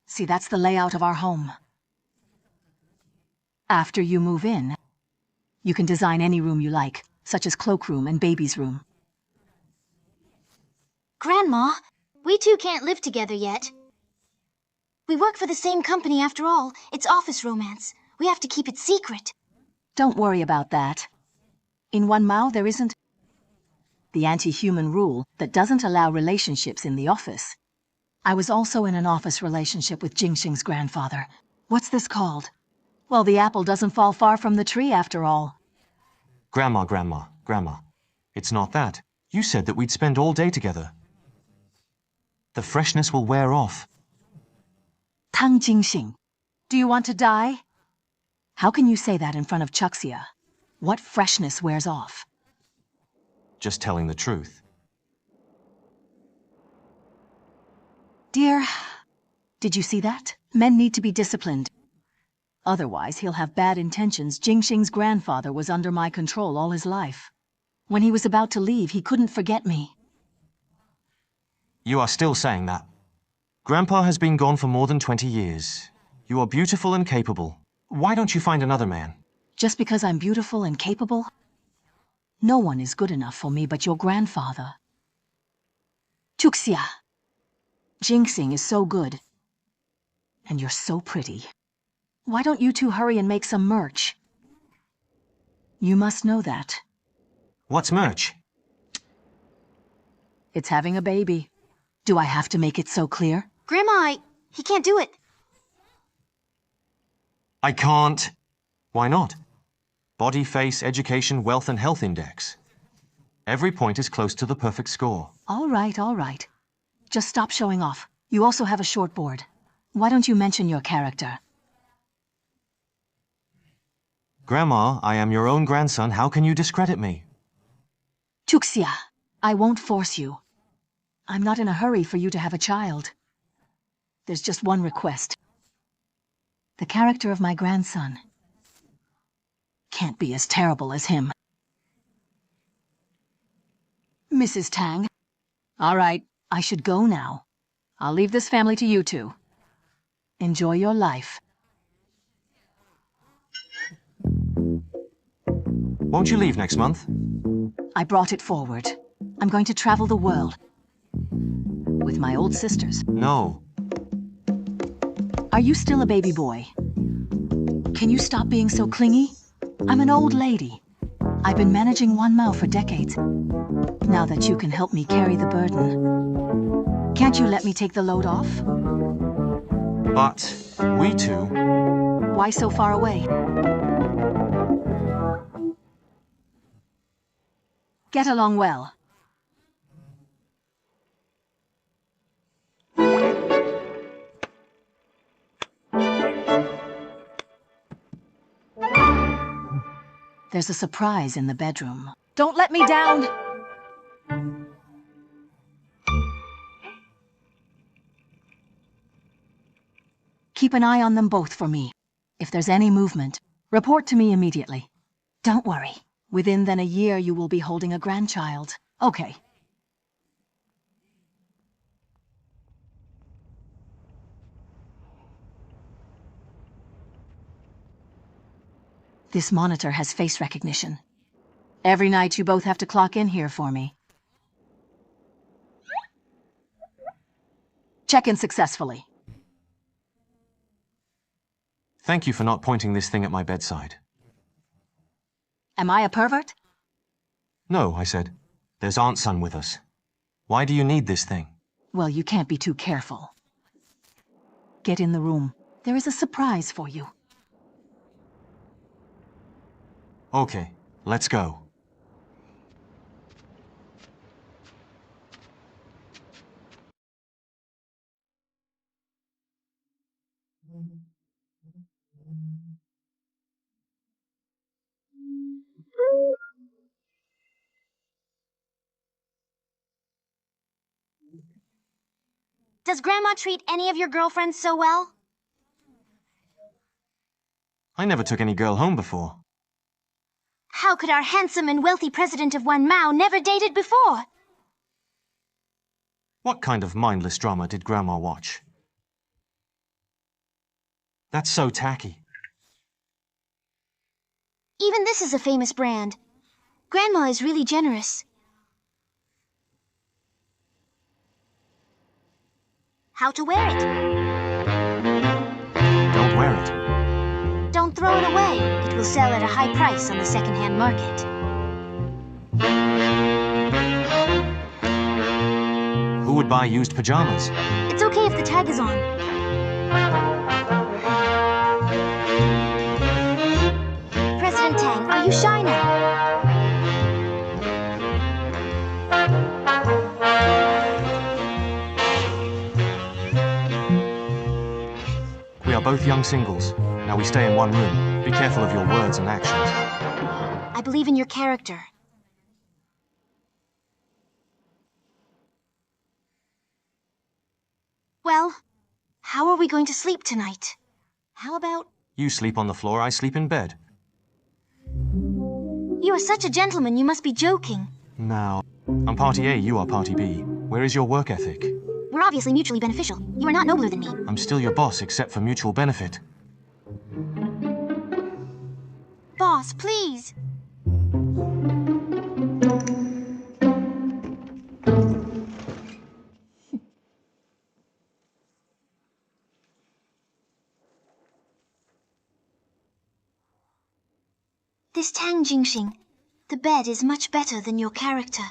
See, that's the layout of our home. After you move in, you can design any room you like, such as cloakroom and baby's room. Grandma, we two can't live together yet. We work for the same company after all. It's office romance. We have to keep it secret. Don't worry about that. In Wanmao, there isn't the anti-human rule that doesn't allow relationships in the office. I was also in an office relationship with Jingxing's grandfather. What's this called? Well, the apple doesn't fall far from the tree after all. Grandma. It's not that. You said that we'd spend all day together. The freshness will wear off. Tang Jingxing, do you want to die? How can you say that in front of Changxi? What freshness wears off? Just telling the truth. Dear, did you see that? Men need to be disciplined. Otherwise, he'll have bad intentions. Jingxing's grandfather was under my control all his life. When he was about to leave, he couldn't forget me. You are still saying that. Grandpa has been gone for more than 20 years. You are beautiful and capable. Why don't you find another man? Just because I'm beautiful and capable? No one is good enough for me but your grandfather. Changxi, Jingxing is so good. And you're so pretty. Why don't you two hurry and make some merch? You must know that. What's merch? It's having a baby. Do I have to make it so clear? Grandma, he can't do it. I can't. Why not? Body, face, education, wealth and health index. Every point is close to the perfect score. All right. Just stop showing off. You also have a short board. Why don't you mention your character? Grandma, I am your own grandson. How can you discredit me? Changxi, I won't force you. I'm not in a hurry for you to have a child. There's just one request. The character of my grandson can't be as terrible as him. Mrs. Tang. All right, I should go now. I'll leave this family to you two. Enjoy your life. Won't you leave next month? I brought it forward. I'm going to travel the world. With my old sisters. No. Are you still a baby boy? Can you stop being so clingy? I'm an old lady. I've been managing Wanmao for decades. Now that you can help me carry the burden, can't you let me take the load off? But we two... Why so far away? Get along well. There's a surprise in the bedroom. Don't let me down! Keep an eye on them both for me. If there's any movement, report to me immediately. Don't worry. Within then a year you will be holding a grandchild. Okay. This monitor has face recognition. Every night you both have to clock in here for me. Check in successfully. Thank you for not pointing this thing at my bedside. Am I a pervert? No, I said. There's Aunt Sun with us. Why do you need this thing? Well, you can't be too careful. Get in the room. There is a surprise for you. Okay, let's go. Does Grandma treat any of your girlfriends so well? I never took any girl home before. How could our handsome and wealthy president of Wanmao never dated before? What kind of mindless drama did Grandma watch? That's so tacky. Even this is a famous brand. Grandma is really generous. How to wear it? Don't wear it. Don't throw it away. It will sell at a high price on the second-hand market. Who would buy used pajamas? It's okay if the tag is on. President Tang, are you shy now? We are both young singles. Now we stay in one room. Be careful of your words and actions. I believe in your character. Well, how are we going to sleep tonight? How about... You sleep on the floor, I sleep in bed. You are such a gentleman, you must be joking. Now, I'm party A, you are party B. Where is your work ethic? We're obviously mutually beneficial. You are not nobler than me. I'm still your boss, except for mutual benefit. Boss, please. This Tang Jingxing, the bed is much better than your character.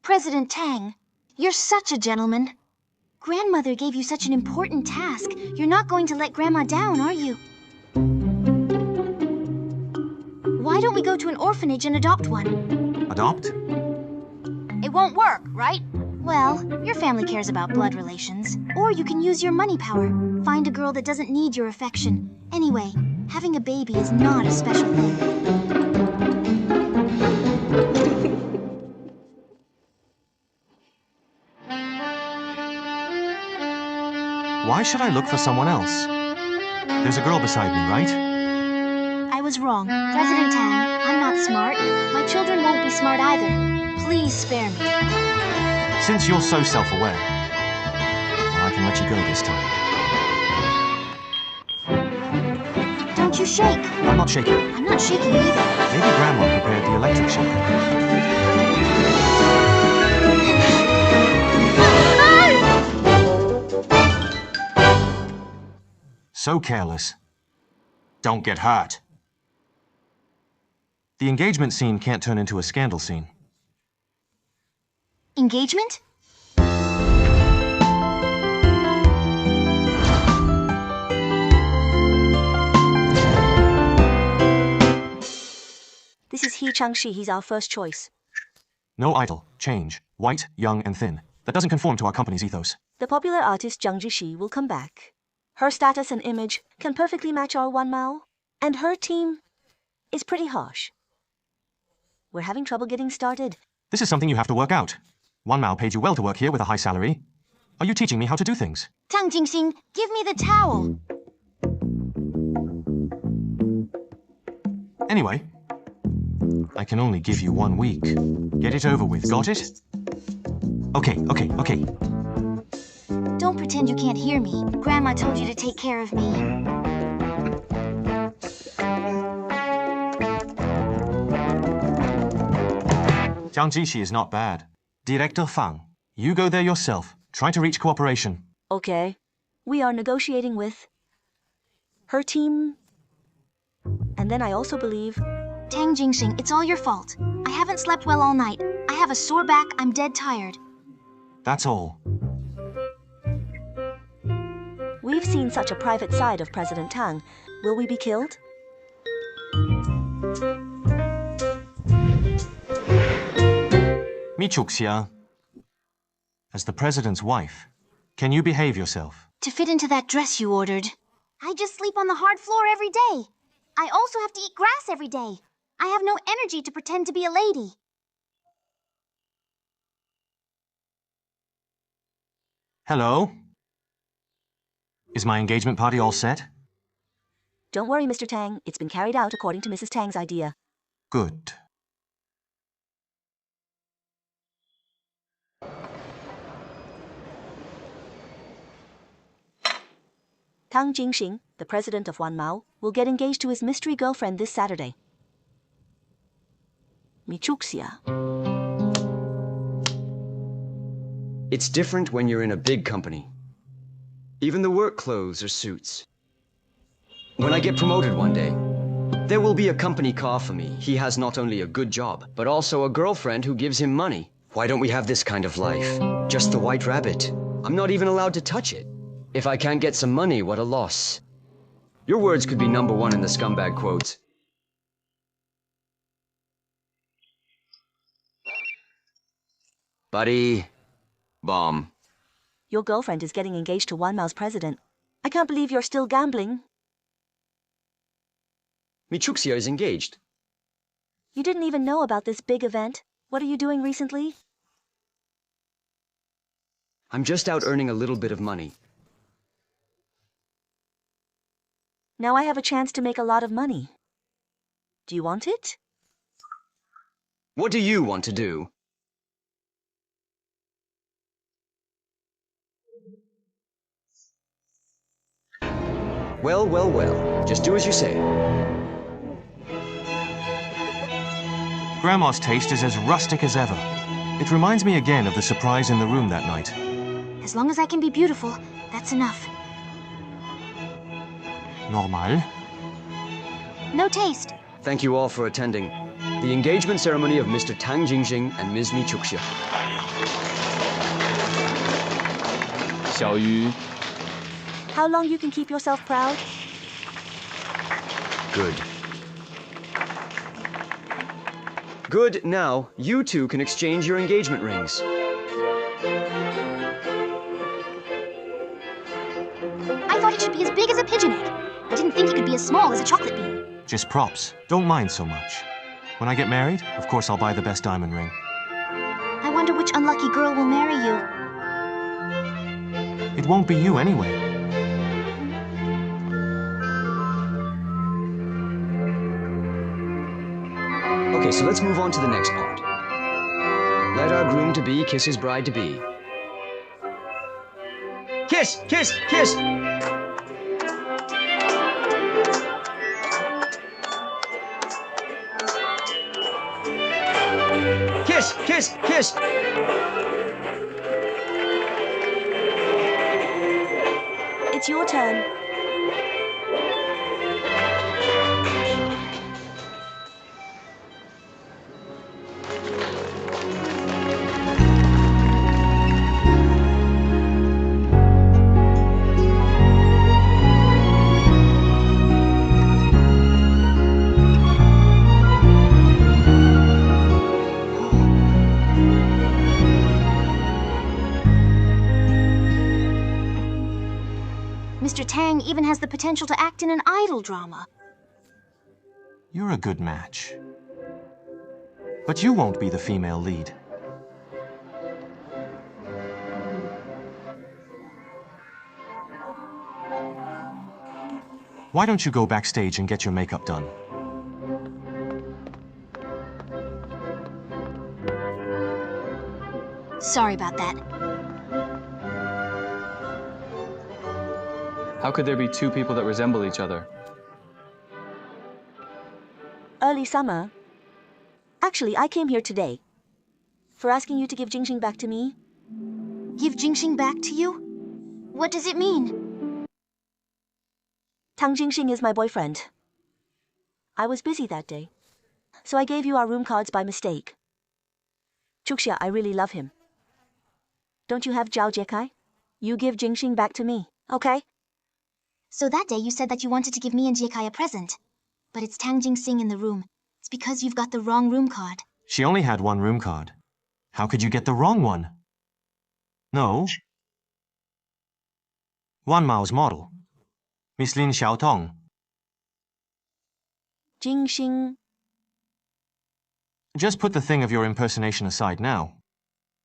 President Tang, you're such a gentleman. Grandmother gave you such an important task. You're not going to let Grandma down, are you? Why don't we go to an orphanage and adopt one? Adopt? It won't work, right? Well, your family cares about blood relations. Or you can use your money power. Find a girl that doesn't need your affection. Anyway, having a baby is not a special thing. Why should I look for someone else? There's a girl beside me, right? I was wrong. President Tang, I'm not smart. My children won't be smart either. Please spare me. Since you're so self-aware, well, I can let you go this time. Don't you shake. I'm not shaking. I'm not shaking either. Maybe Grandma prepared the electric shaker. So careless. Don't get hurt. The engagement scene can't turn into a scandal scene. Engagement? This is Changxi. He's our first choice. No idol, change, white, young, and thin. That doesn't conform to our company's ethos. The popular artist Changxi Keer will come back. Her status and image can perfectly match our 1 mao, and her team is pretty harsh. We're having trouble getting started. This is something you have to work out. 1 mao paid you well to work here with a high salary. Are you teaching me how to do things? Tang Jingxing, give me the towel. Anyway, I can only give you 1 week. Get it over with, got it? Okay. Don't pretend you can't hear me. Grandma told you to take care of me. Changxi is not bad. Director Fang, you go there yourself. Try to reach cooperation. Okay. We are negotiating with her team. And then I also believe... Tang Jingxing, it's all your fault. I haven't slept well all night. I have a sore back. I'm dead tired. That's all. We've seen such a private side of President Tang. Will we be killed? Michuxia, as the president's wife, can you behave yourself? To fit into that dress you ordered. I just sleep on the hard floor every day. I also have to eat grass every day. I have no energy to pretend to be a lady. Hello? Is my engagement party all set? Don't worry, Mr. Tang. It's been carried out according to Mrs. Tang's idea. Good. Changxi, the president of Wanmao, will get engaged to his mystery girlfriend this Saturday. Michuxia. It's different when you're in a big company. Even the work clothes are suits. When I get promoted one day, there will be a company car for me. He has not only a good job, but also a girlfriend who gives him money. Why don't we have this kind of life? Just the white rabbit. I'm not even allowed to touch it. If I can't get some money, what a loss. Your words could be #1 in the scumbag quotes. Buddy. Bomb. Your girlfriend is getting engaged to Wanmao's president. I can't believe you're still gambling. Michuxia is engaged. You didn't even know about this big event. What are you doing recently? I'm just out earning a little bit of money. Now I have a chance to make a lot of money. Do you want it? What do you want to do? Well, well, well. Just do as you say. Grandma's taste is as rustic as ever. It reminds me again of the surprise in the room that night. As long as I can be beautiful, that's enough. Normal. No taste. Thank you all for attending the engagement ceremony of Mr. Tang Jingxing and Ms. Michuxia. Xiaoyu. How long you can keep yourself proud? Good. Good, now, you two can exchange your engagement rings. I thought it should be as big as a pigeon egg. I didn't think it could be as small as a chocolate bean. Just props. Don't mind so much. When I get married, of course I'll buy the best diamond ring. I wonder which unlucky girl will marry you. It won't be you anyway. Okay, so let's move on to the next part. Let our groom-to-be kiss his bride-to-be. Kiss! Kiss! Kiss! Kiss! Kiss! Kiss! It's your turn. Mr. Tang even has the potential to act in an idol drama. You're a good match. But you won't be the female lead. Why don't you go backstage and get your makeup done? Sorry about that. How could there be two people that resemble each other? Early summer. Actually, I came here today. For asking you to give Jingxing back to me. Give Jingxing back to you? What does it mean? Tang Jingxing is my boyfriend. I was busy that day, so I gave you our room cards by mistake. Chuxia, I really love him. Don't you have Zhao Jiekai? You give Jingxing back to me, okay? So that day you said that you wanted to give me and Jiekai a present. But it's Tang Jingxing in the room. It's because you've got the wrong room card. She only had one room card. How could you get the wrong one? No. Wanmao's model. Miss Lin Xiaotong. Jingxing. Just put the thing of your impersonation aside now.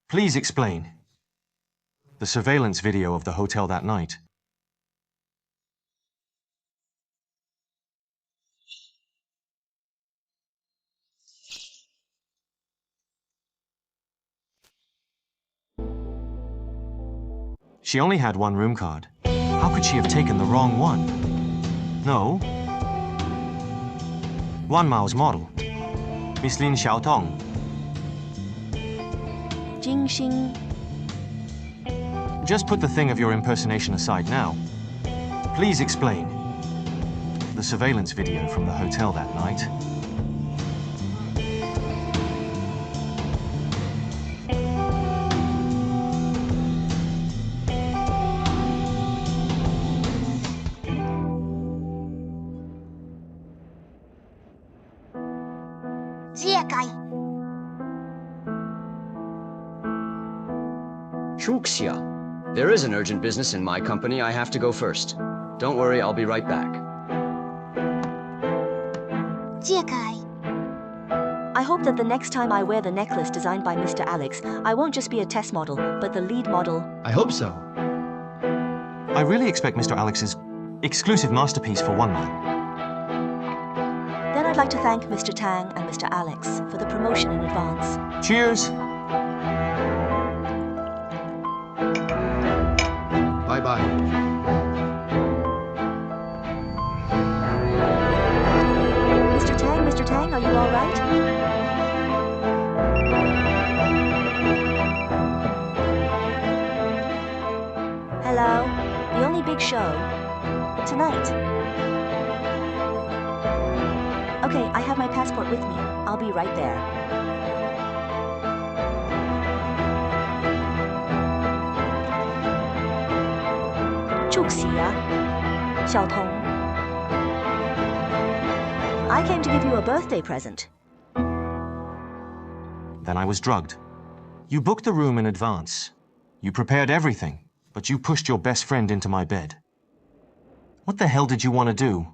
Please explain. The surveillance video of the hotel that night. She only had one room card. How could she have taken the wrong one? No. Wan Mao's model. Miss Lin Xiaotong. Jingxing. Just put the thing of your impersonation aside now. Please explain. The surveillance video from the hotel that night. Changxi, there is an urgent business in my company. I have to go first. Don't worry, I'll be right back. I hope that the next time I wear the necklace designed by Mr. Alex, I won't just be a test model, but the lead model. I hope so. I really expect Mr. Alex's exclusive masterpiece for One Man. Then I'd like to thank Mr. Tang and Mr. Alex for the promotion in advance. Cheers! Bye-bye. Mr. Tang, are you all right? Hello? The only big show? Tonight? Okay, I have my passport with me. I'll be right there. Changxi, Xiaotong. I came to give you a birthday present. Then I was drugged. You booked the room in advance. You prepared everything, but you pushed your best friend into my bed. What the hell did you want to do?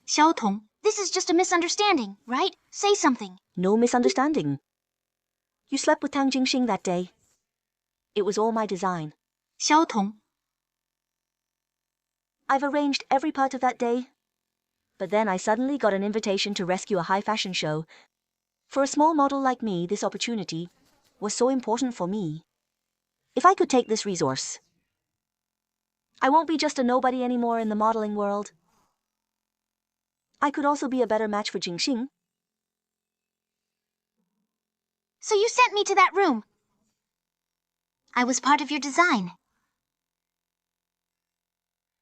Xiaotong, this is just a misunderstanding, right? Say something. No misunderstanding. You slept with Tang Jingxing that day. It was all my design. Xiaotong. I've arranged every part of that day. But then I suddenly got an invitation to rescue a high fashion show. For a small model like me, this opportunity was so important for me. If I could take this resource, I won't be just a nobody anymore in the modeling world. I could also be a better match for Jingxing. So you sent me to that room. I was part of your design.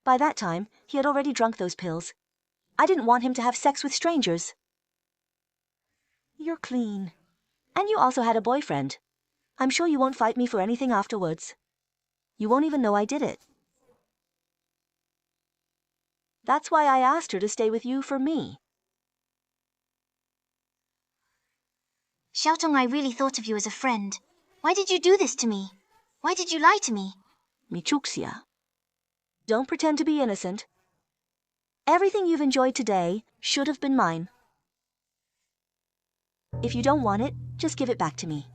By that time, he had already drunk those pills. I didn't want him to have sex with strangers. You're clean. And you also had a boyfriend. I'm sure you won't fight me for anything afterwards. You won't even know I did it. That's why I asked her to stay with you for me. Xiaotong, I really thought of you as a friend. Why did you do this to me? Why did you lie to me? Changxi, don't pretend to be innocent. Everything you've enjoyed today should have been mine. If you don't want it, just give it back to me.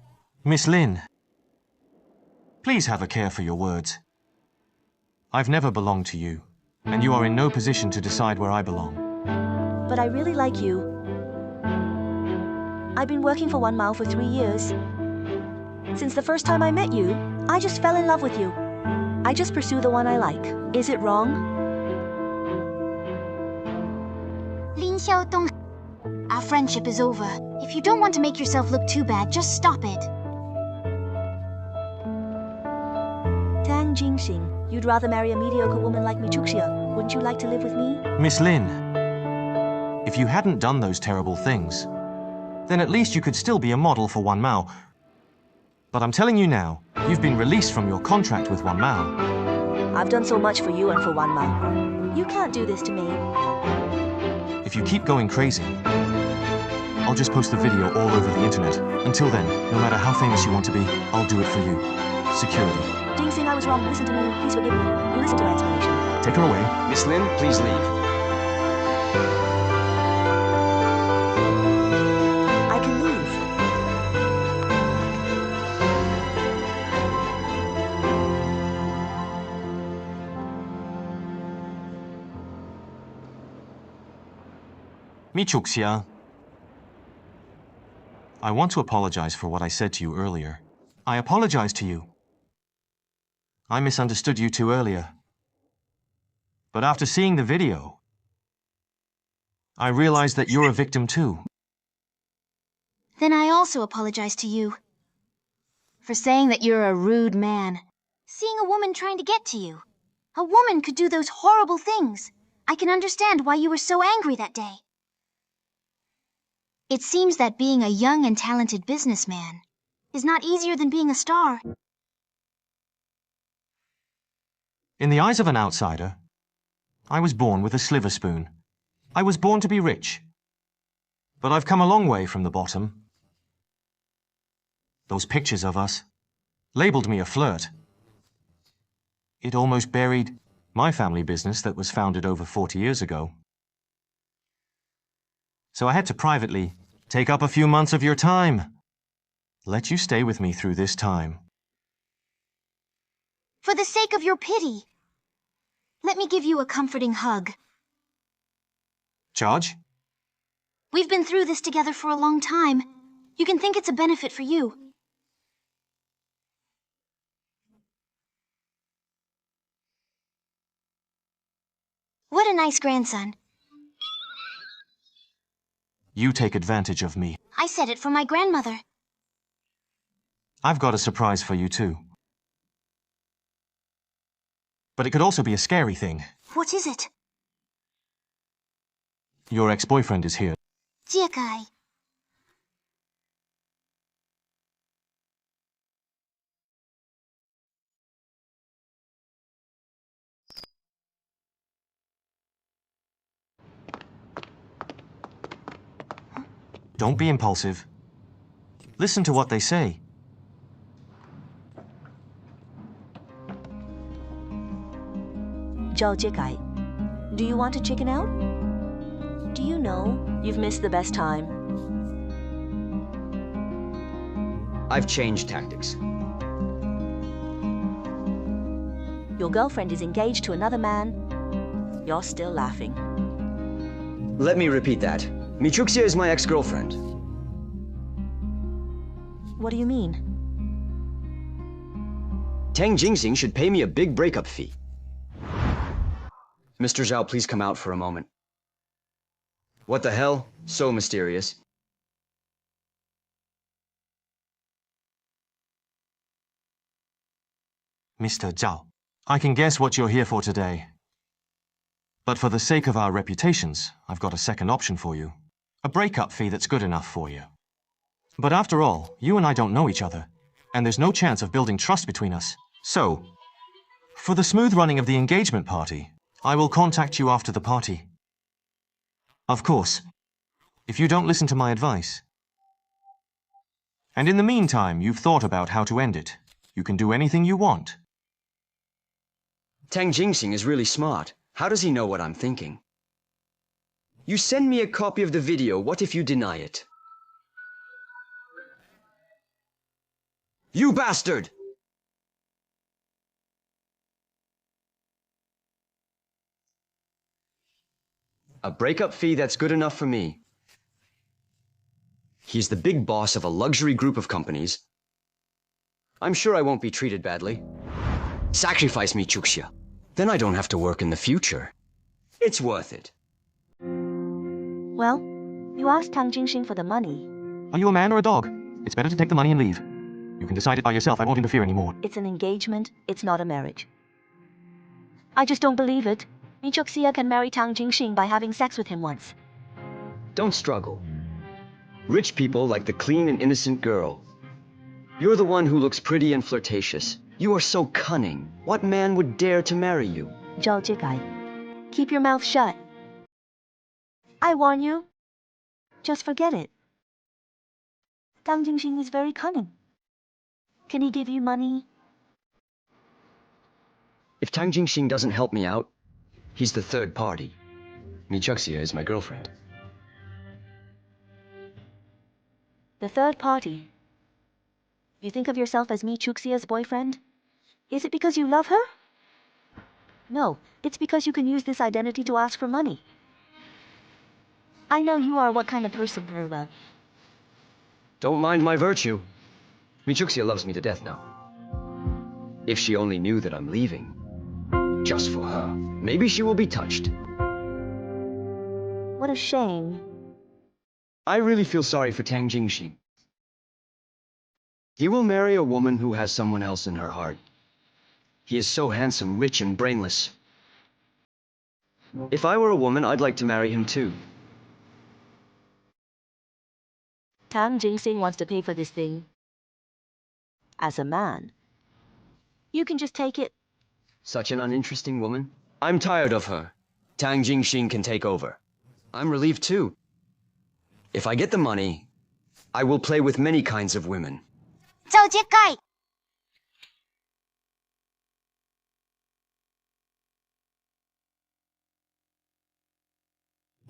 Miss Lin, please have a care for your words. I've never belonged to you, and you are in no position to decide where I belong. But I really like you. I've been working for Wan Mao for 3 years. Since the first time I met you, I just fell in love with you. I just pursue the one I like. Is it wrong? Lin Xiaotong, our friendship is over. If you don't want to make yourself look too bad, just stop it. Tang Jingxing, you'd rather marry a mediocre woman like Changxi. Wouldn't you like to live with me? Miss Lin, if you hadn't done those terrible things, then at least you could still be a model for Wan Mao. But I'm telling you now, you've been released from your contract with Wan Mao. I've done so much for you and for Wan Mao. You can't do this to me. If you keep going crazy, I'll just post the video all over the internet. Until then, no matter how famous you want to be, I'll do it for you. Security. Jingxing, I was wrong. Listen to me. Please forgive me. You listen to my explanation. Take her away. Miss Lin, please leave. I can leave. Changxi, I want to apologize for what I said to you earlier. I apologize to you. I misunderstood you two earlier. But after seeing the video, I realized that you're a victim too. Then I also apologize to you. For saying that you're a rude man. Seeing a woman trying to get to you. A woman could do those horrible things. I can understand why you were so angry that day. It seems that being a young and talented businessman is not easier than being a star. In the eyes of an outsider, I was born with a sliver spoon. I was born to be rich. But I've come a long way from the bottom. Those pictures of us labeled me a flirt. It almost buried my family business that was founded over 40 years ago. So I had to privately take up a few months of your time. Let you stay with me through this time. For the sake of your pity, let me give you a comforting hug. Charge? We've been through this together for a long time. You can think it's a benefit for you. What a nice grandson. You take advantage of me. I said it for my grandmother. I've got a surprise for you too. But it could also be a scary thing. What is it? Your ex-boyfriend is here. Jiekai. Don't be impulsive. Listen to what they say. Zhao Jikai, do you want to chicken out? Do you know you've missed the best time? I've changed tactics. Your girlfriend is engaged to another man. You're still laughing. Let me repeat that. Michuxia is my ex-girlfriend. What do you mean? Tang Jingxing should pay me a big breakup fee. Mr. Zhao, please come out for a moment. What the hell? So mysterious. Mr. Zhao, I can guess what you're here for today. But for the sake of our reputations, I've got a second option for you. A breakup fee that's good enough for you. But after all, you and I don't know each other, and there's no chance of building trust between us. So, for the smooth running of the engagement party, I will contact you after the party. Of course, if you don't listen to my advice. And in the meantime, you've thought about how to end it. You can do anything you want. Tang Jingxing is really smart. How does he know what I'm thinking? You send me a copy of the video. What if you deny it? You bastard! A breakup fee that's good enough for me. He's the big boss of a luxury group of companies. I'm sure I won't be treated badly. Sacrifice me, Chuxia. Then I don't have to work in the future. It's worth it. Well, you asked Tang Jingxing for the money. Are you a man or a dog? It's better to take the money and leave. You can decide it by yourself. I won't interfere anymore. It's an engagement, it's not a marriage. I just don't believe it. Michuxia can marry Tang Jingxing by having sex with him once. Don't struggle. Rich people like the clean and innocent girl. You're the one who looks pretty and flirtatious. You are so cunning. What man would dare to marry you? Zhao Jikai, keep your mouth shut. I warn you. Just forget it. Tang Jingxing is very cunning. Can he give you money? If Tang Jingxing doesn't help me out, he's the third party. Michuxia is my girlfriend. The third party? You think of yourself as Michuxia's boyfriend? Is it because you love her? No, it's because you can use this identity to ask for money. I know you are what kind of person, Ruba. Don't mind my virtue. Michuxia loves me to death now. If she only knew that I'm leaving. Just for her. Maybe she will be touched. What a shame. I really feel sorry for Tang Jingxi. He will marry a woman who has someone else in her heart. He is so handsome, rich, and brainless. If I were a woman, I'd like to marry him too. Tang Jingxing wants to pay for this thing. As a man, you can just take it. Such an uninteresting woman. I'm tired of her. Tang Jingxing can take over. I'm relieved too. If I get the money, I will play with many kinds of women. 赵杰盖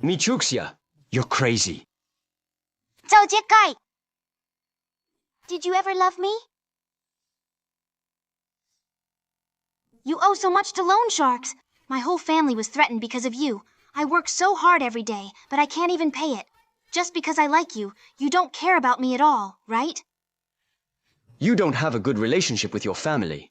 Michuxia, you're crazy. 赵杰盖 Did you ever love me? You owe so much to loan sharks. My whole family was threatened because of you. I work so hard every day, but I can't even pay it. Just because I like you, you don't care about me at all, right? You don't have a good relationship with your family.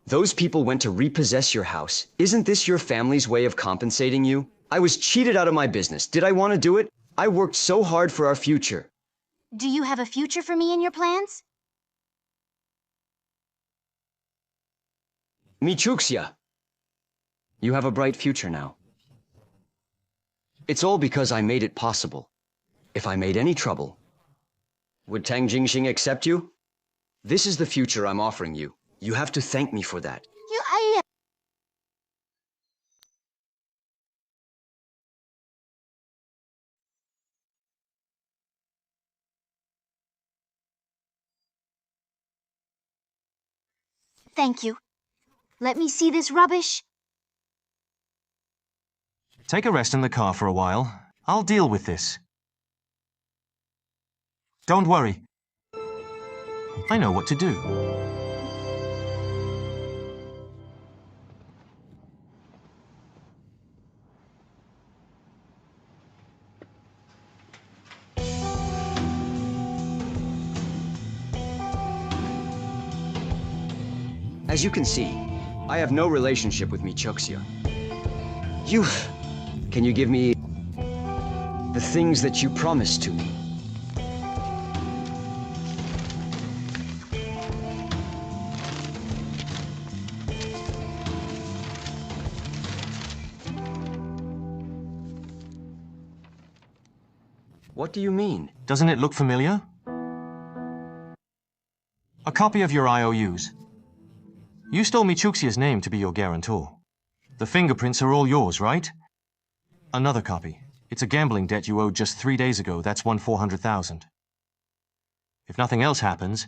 Those people went to repossess your house. Isn't this your family's way of compensating you? I was cheated out of my business. Did I want to do it? I worked so hard for our future. Do you have a future for me in your plans? Michuxia, you have a bright future now. It's all because I made it possible. If I made any trouble, would Tang Jingxing accept you? This is the future I'm offering you. You have to thank me for that. Thank you. Let me see this rubbish. Take a rest in the car for a while. I'll deal with this. Don't worry. I know what to do. As you can see, I have no relationship with Michuxia. Can you give me the things that you promised to me? What do you mean? Doesn't it look familiar? A copy of your IOUs. You stole Michuxia's name to be your guarantor. The fingerprints are all yours, right? Another copy. It's a gambling debt you owed just 3 days ago. That's 400,000. If nothing else happens,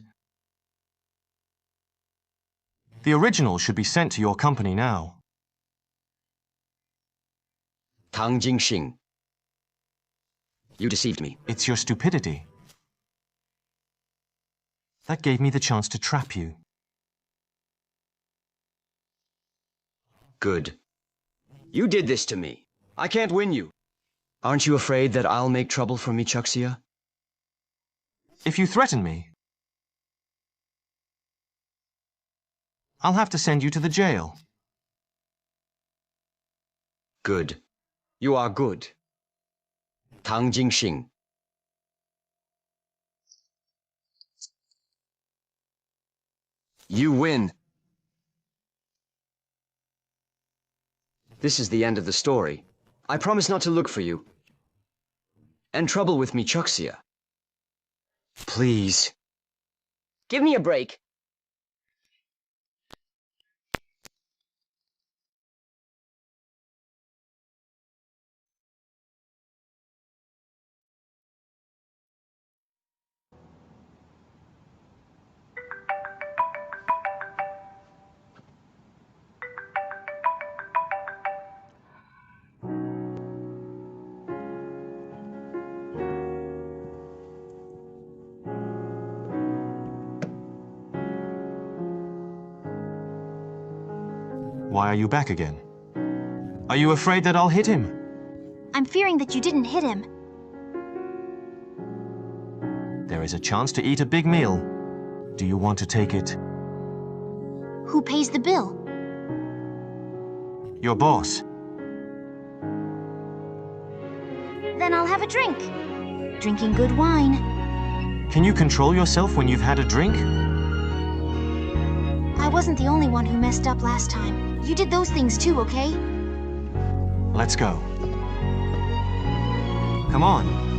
the original should be sent to your company now. Tang Jingxing, you deceived me. It's your stupidity. That gave me the chance to trap you. Good. You did this to me. I can't win you. Aren't you afraid that I'll make trouble for Michuxia? If you threaten me, I'll have to send you to the jail. Good. You are good. Tang Jingxing. You win. This is the end of the story. I promise not to look for you. And trouble with Michuxia. Please. Give me a break. Why are you back again? Are you afraid that I'll hit him? I'm fearing that you didn't hit him. There is a chance to eat a big meal. Do you want to take it? Who pays the bill? Your boss. Then I'll have a drink. Drinking good wine. Can you control yourself when you've had a drink? I wasn't the only one who messed up last time. You did those things too, okay? Let's go. Come on.